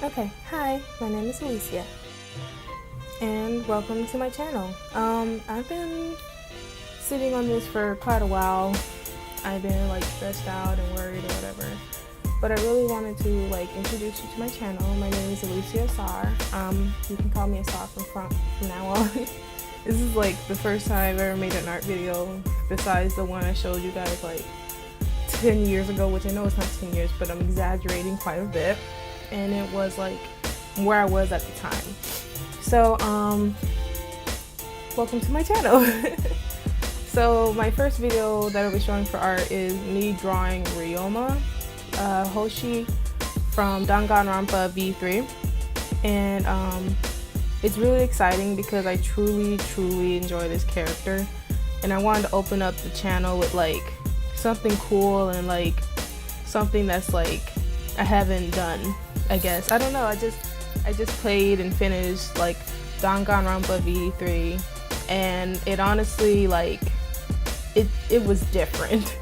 Okay, hi, my name is Alicia, and welcome to my channel. I've been sitting on this for quite a while. I've been like stressed out and worried or whatever, but I really wanted to like introduce you to my channel. My name is Alicia Asar. You can call me Asar from now on. This is like the first time I've ever made an art video besides the one I showed you guys like 10 years ago, which I know it's not 10 years, but I'm exaggerating quite a bit. And it was like where I was at the time. So welcome to my channel. So my first video that I'll be showing for art is me drawing Ryoma Hoshi from Danganronpa V3, and it's really exciting because I truly enjoy this character, and I wanted to open up the channel with like something cool and like something that's like I haven't done, I guess. I don't know, I just played and finished like Danganronpa V3, and it honestly like it was different.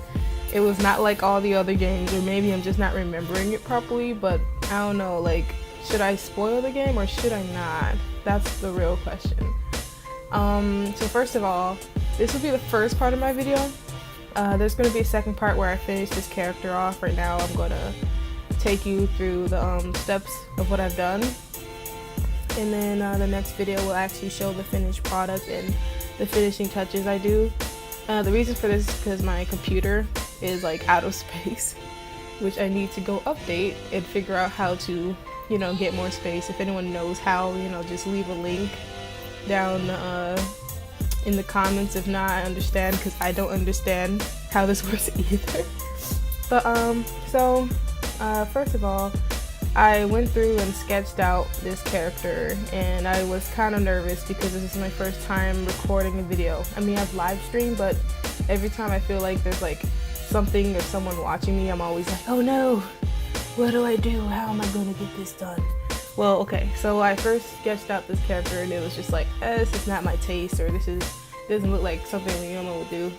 It was not like all the other games, or maybe I'm just not remembering it properly, but I don't know, like should I spoil the game or should I not? That's the real question. So first of all, this will be the first part of my video. There's going to be a second part where I finish this character off. Right now I'm going to take you through the steps of what I've done, and then the next video will actually show the finished product and the finishing touches I do. The reason for this is because my computer is like out of space, which I need to go update and figure out how to, you know, get more space. If anyone knows how, you know, just leave a link down in the comments. If not, I understand, because I don't understand how this works either. But first of all, I went through and sketched out this character, and I was kind of nervous because this is my first time recording a video. I mean, I've live streamed, but every time I feel like there's like something or someone watching me, I'm always like, oh no, what do I do? How am I gonna get this done? Well, okay, so I first sketched out this character, and it was just like, this is not my taste, or doesn't look like something Ryoma would do.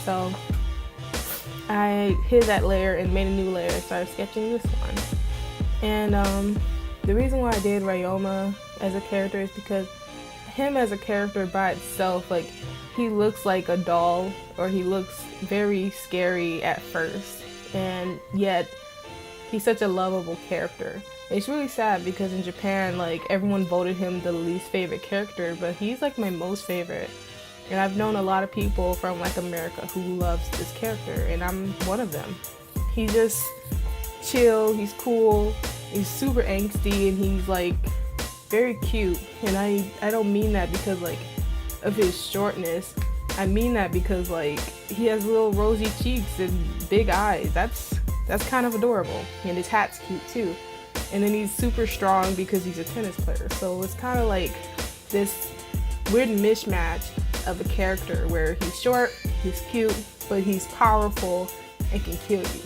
So I hid that layer and made a new layer and started sketching this one. And the reason why I did Ryoma as a character is because him as a character by itself, like, he looks like a doll, or he looks very scary at first, and yet he's such a lovable character. It's really sad because in Japan, like, everyone voted him the least favorite character, but he's like my most favorite. And I've known a lot of people from like America who loves this character, and I'm one of them. He's just chill, he's cool, he's super angsty, and he's like very cute. And I don't mean that because like of his shortness. I mean that because like he has little rosy cheeks and big eyes. That's kind of adorable. And his hat's cute too. And then he's super strong because he's a tennis player. So it's kind of like this weird mismatch of a character where he's short, he's cute, but he's powerful and can kill you.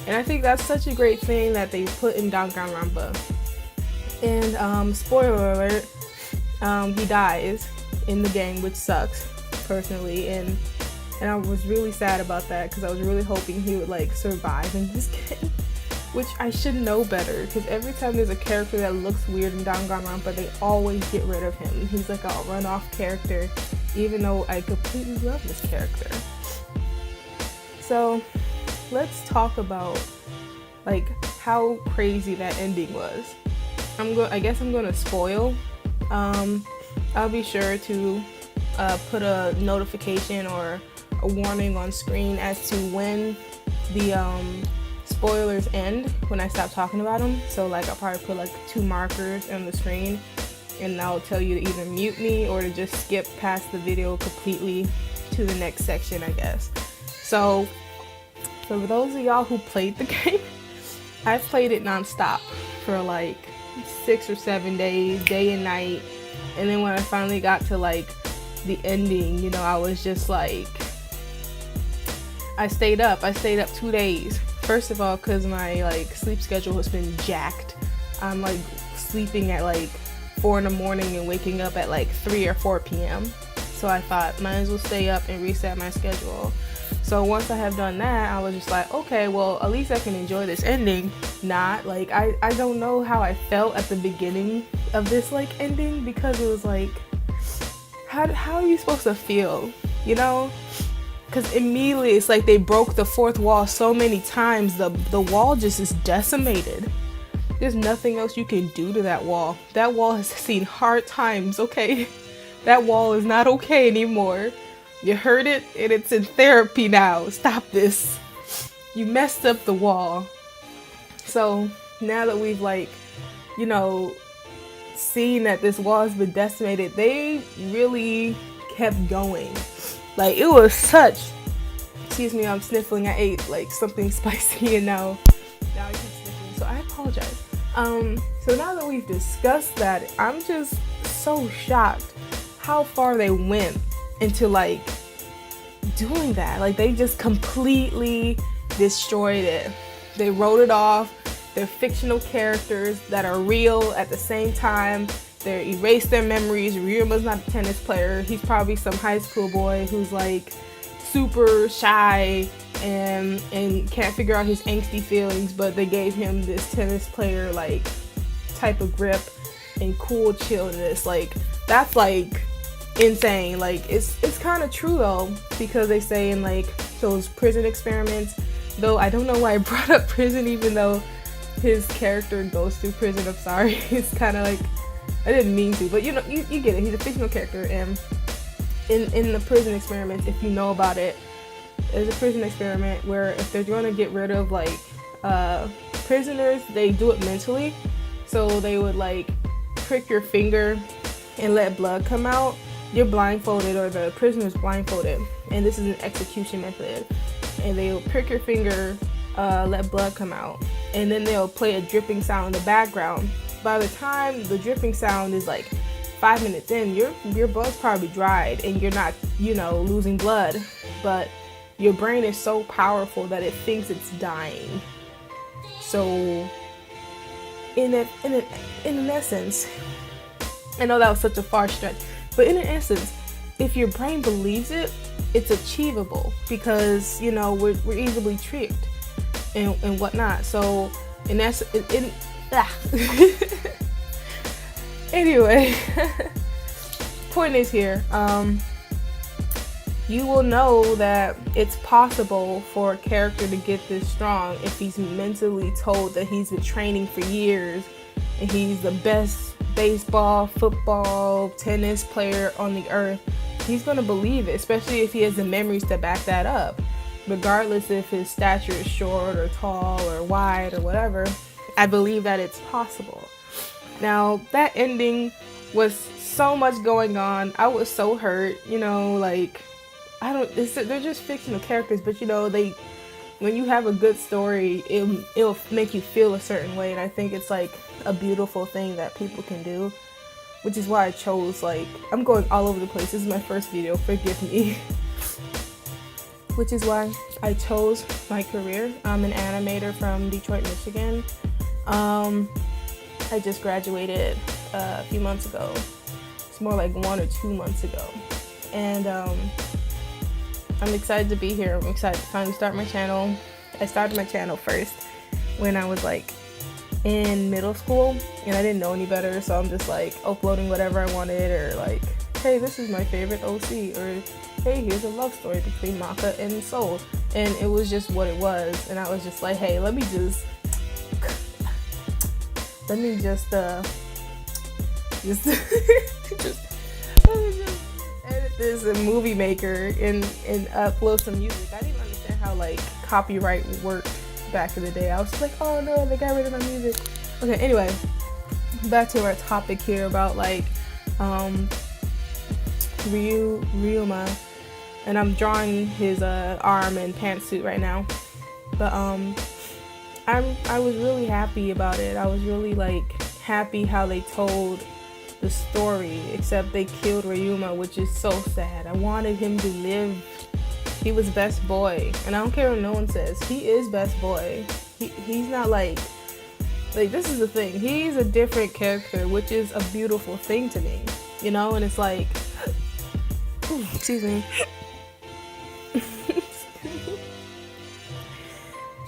And I think that's such a great thing that they put in Danganronpa. And spoiler alert, he dies in the game, which sucks personally, and I was really sad about that because I was really hoping he would like survive in this game, which I should know better, because every time there's a character that looks weird in Danganronpa, they always get rid of him. He's like a runoff character, even though I completely love this character. So let's talk about like how crazy that ending was. I guess I'm gonna spoil. I'll be sure to put a notification or a warning on screen as to when the spoilers end, when I stop talking about them. So like I'll probably put like 2 markers on the screen, and I'll tell you to either mute me or to just skip past the video completely to the next section, I guess. So for those of y'all who played the game, I played it non-stop for like 6 or 7 days, day and night. And then when I finally got to like the ending, you know, I was just like, I stayed up 2 days. First of all, because my like sleep schedule has been jacked. I'm like sleeping at like 4 in the morning and waking up at like 3 or 4 p.m. So I thought might as well stay up and reset my schedule. So once I have done that, I was just like, okay, well, at least I can enjoy this ending. Not like, I don't know how I felt at the beginning of this like ending, because it was like, how are you supposed to feel, you know? Because immediately it's like they broke the fourth wall so many times, the wall just is decimated. There's nothing else you can do to that wall. That wall has seen hard times, okay? That wall is not okay anymore. You heard it, and it's in therapy now. Stop this. You messed up the wall. So now that we've like, you know, seen that this wall has been decimated, they really kept going. Like, it was such, excuse me, I'm sniffling. I ate like something spicy and now I keep sniffling, so I apologize. So now that we've discussed that, I'm just so shocked how far they went into like doing that. Like, they just completely destroyed it. They wrote it off. They're fictional characters that are real at the same time. They erased their memories. Ryoma's not a tennis player. He's probably some high school boy who's like super shy and can't figure out his angsty feelings, but they gave him this tennis player like type of grip and cool chillness. Like, that's like insane. Like, it's kind of true though, because they say in like those prison experiments, though I don't know why I brought up prison, even though his character goes through prison. I'm sorry. It's kind of like, I didn't mean to, but you know, you get it. He's a fictional character, and in the prison experiments, if you know about it, there's a prison experiment where if they're going to get rid of like prisoners, they do it mentally. So they would like prick your finger and let blood come out. You're blindfolded, or the prisoner's blindfolded, and this is an execution method. And they will prick your finger, let blood come out, and then they'll play a dripping sound in the background. By the time the dripping sound is like 5 minutes in, your blood's probably dried and you're not, you know, losing blood, but your brain is so powerful that it thinks it's dying. So in an essence, I know that was such a far stretch, but in an essence, if your brain believes it, it's achievable, because, you know, we're easily tricked and whatnot. So and that's anyway, point is here, you will know that it's possible for a character to get this strong if he's mentally told that he's been training for years and he's the best baseball, football, tennis player on the earth. He's going to believe it, especially if he has the memories to back that up, regardless if his stature is short or tall or wide or whatever. I believe that it's possible. Now, that ending was so much going on. I was so hurt, you know, like, they're just fictional characters, but you know, when you have a good story, it'll make you feel a certain way, and I think it's like a beautiful thing that people can do, which is why I chose, like, I'm going all over the place. This is my first video, forgive me. Which is why I chose my career. I'm an animator from Detroit, Michigan. I just graduated a few months ago. It's more like 1 or 2 months ago. And I'm excited to be here. I'm excited to finally start my channel. I started my channel first when I was like in middle school and I didn't know any better, so I'm just like uploading whatever I wanted, or like, hey, this is my favorite OC, or hey, here's a love story between Maka and Soul, and it was just what it was. And I was just like, hey, let me just edit this in Movie Maker and upload some music. I didn't understand how like copyright worked back in the day. I was just like, oh no, they got rid of my music. Okay, anyway, back to our topic here about like Ryoma, and I'm drawing his arm and pantsuit right now. But I was really happy about it. I was really like happy how they told the story, except they killed Ryoma, which is so sad. I wanted him to live. He was best boy, and I don't care what no one says. He is best boy. He's not like this is the thing. He's a different character, which is a beautiful thing to me, you know. And it's like, ooh, excuse me.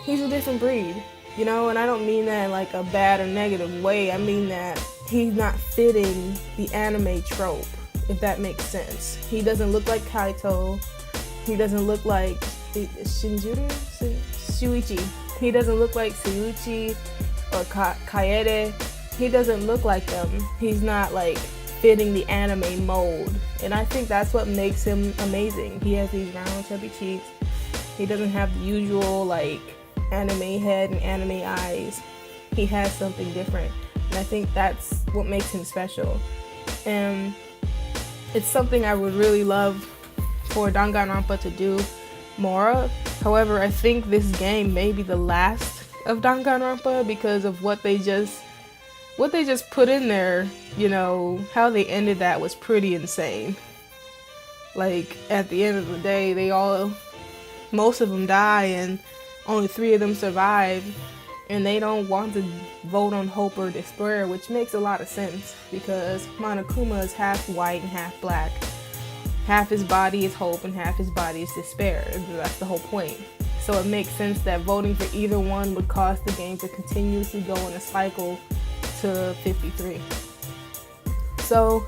he's a different breed, you know, and I don't mean that in like a bad or negative way. I mean that he's not fitting the anime trope, if that makes sense. He doesn't look like Kaito. He doesn't look like Shuichi. He doesn't look like Shuichi or Kaede. He doesn't look like them. He's not like fitting the anime mold. And I think that's what makes him amazing. He has these round, chubby cheeks. He doesn't have the usual like anime head and anime eyes. He has something different. And I think that's what makes him special. And it's something I would really love for Danganronpa to do more of. However, I think this game may be the last of Danganronpa because of what they just put in there. You know, how they ended that was pretty insane. Like, at the end of the day, most of them die and only 3 of them survive, and they don't want to vote on hope or despair, which makes a lot of sense because Monokuma is half white and half black. Half his body is hope and half his body is despair. That's the whole point. So it makes sense that voting for either one would cause the game to continuously go in a cycle to 53. So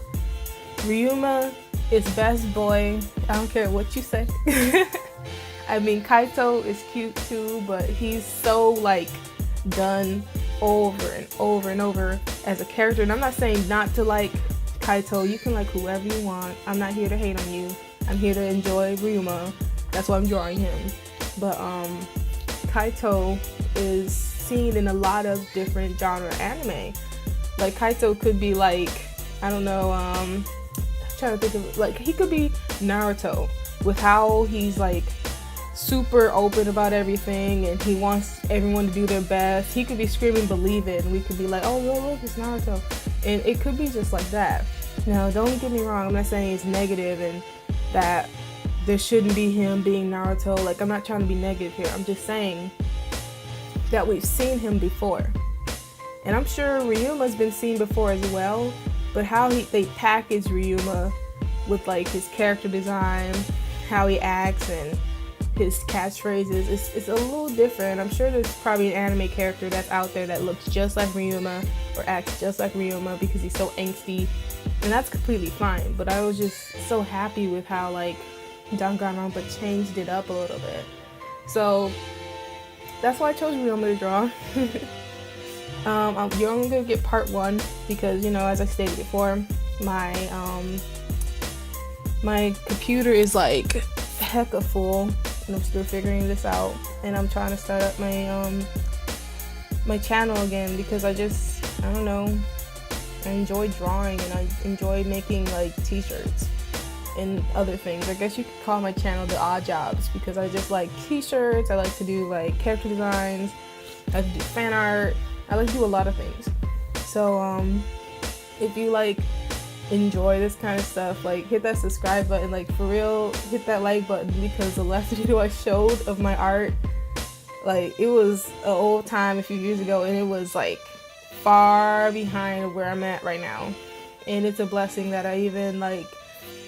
Ryoma is best boy. I don't care what you say. I mean, Kaito is cute too, but he's so like done over and over and over as a character. And I'm not saying not to like Kaito. You can like whoever you want. I'm not here to hate on you. I'm here to enjoy Ryoma. That's why I'm drawing him. But Kaito is seen in a lot of different genre anime. Like Kaito could be like, I don't know, I'm trying to think of, like, he could be Naruto with how he's like super open about everything and he wants everyone to do their best. He could be screaming believe it and we could be like, oh look, it's Naruto. And it could be just like that. Now don't get me wrong, I'm not saying it's negative and that there shouldn't be him being Naruto. Like, I'm not trying to be negative here. I'm just saying that we've seen him before. And I'm sure Ryuma's been seen before as well, but how they package Ryuma with like his character design, how he acts and his catchphrases, it's a little different. I'm sure there's probably an anime character that's out there that looks just like Ryuma or acts just like Ryuma because he's so angsty, and that's completely fine. But I was just so happy with how like Danganronpa changed it up a little bit. So that's why I chose Ryoma to draw. You're only gonna get part 1 because, you know, as I stated before, my computer is like hecka full and I'm still figuring this out, and I'm trying to start up my my channel again because I don't know, I enjoy drawing and I enjoy making like t-shirts and other things. I guess you could call my channel The Odd Jobs because I just like t-shirts, I like to do like character designs, I like to do fan art, I like to do a lot of things. So if you like enjoy this kind of stuff, like hit that subscribe button, like for real, hit that like button, because the last video I showed of my art, like it was an old time a few years ago and it was like far behind where I'm at right now, and it's a blessing that I even like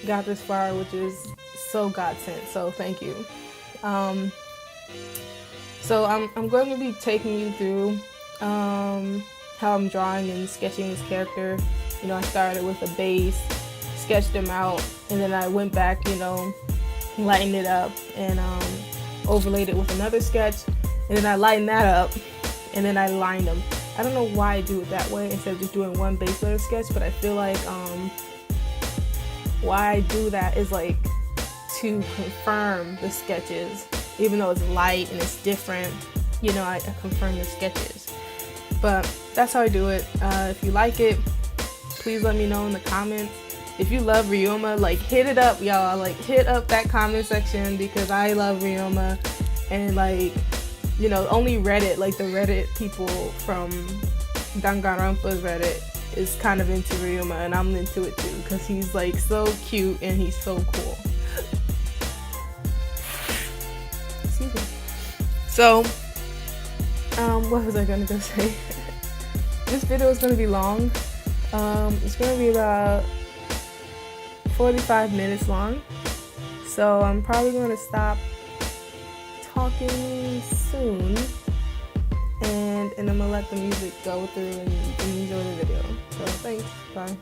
got this far, which is so God sent, so thank you. So I'm going to be taking you through how I'm drawing and sketching this character. You know, I started with a base, sketched him out, and then I went back, you know, lightened it up and overlaid it with another sketch, and then I lightened that up, and then I lined them. I don't know why I do it that way instead of just doing one base layer sketch, but I feel like why I do that is like to confirm the sketches, even though it's light and it's different, you know, I confirm the sketches. But that's how I do it. If you like it, please let me know in the comments. If you love Ryoma, like hit it up, y'all. Like hit up that comment section because I love Ryoma, and like, you know, only Reddit, like the Reddit people from Danganronpa's Reddit is kind of into Ryoma, and I'm into it too because he's like so cute and he's so cool. Excuse me. So, what was I gonna go say? This video is gonna be long. It's gonna be about 45 minutes long, so I'm probably gonna stop talking soon. and I'm gonna let the music go through and enjoy the video. So thanks, bye.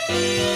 you.